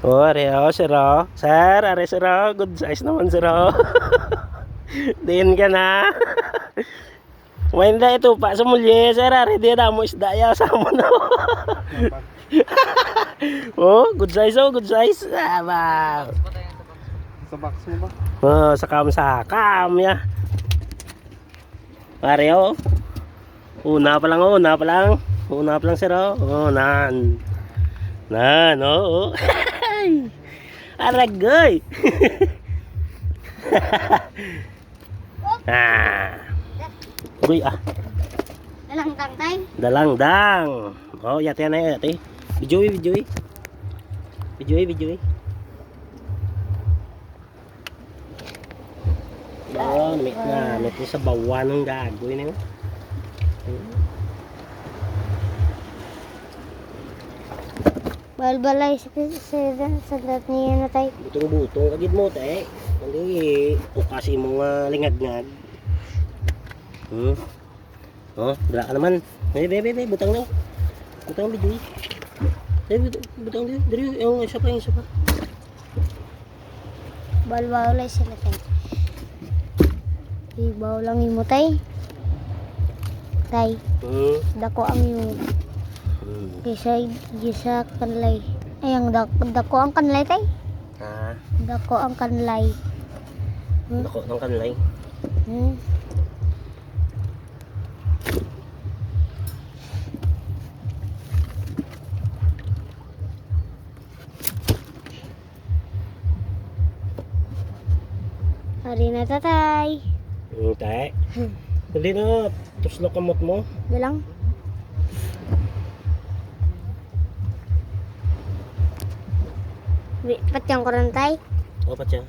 Oh, are oh, sir oh. Sir, are sir oh. Good size naman sir oh. Din ka na. Kumain na ito pa sa mulye, sir. Are di na mo isda ya sa mo no. Oh, good size oh, good size. Ah, wow. Sa box mo ba? Oh, sa kam ya. Pare oh. Una pa lang oh, una pa lang. Una pa lang sir oh. Oh, nan. Nan, oh. Aragoy. Ah. Uy ah. Dalang tangtay. Dalang dang. Oh, yate na yate. Bijoy, bijoy. Bijoy, bijoy. Oh, namit na sa bawan ng gagoy na yun. Balbalay sa dat niya na tayo. Butong-butong kagid mo te. Hindi ukasi mo nga lingag-ngag. Oh, dala ka naman. Bebe, butang lang. Butang bijoy. Butang din. Diri yung isa pa, isa pa. Balbalay sila tayo. Ibaw lang imo tay. Tay, dako ang yung gisa kanlay. Ay, ang dako ang kanlay tay. Ha? Dako ang kanlay. Dako ng kanlay. Hari na tatay. Tay. Hindi na tuslok kamot mo. Dalang. Patyang ko rin tay. O pa siya.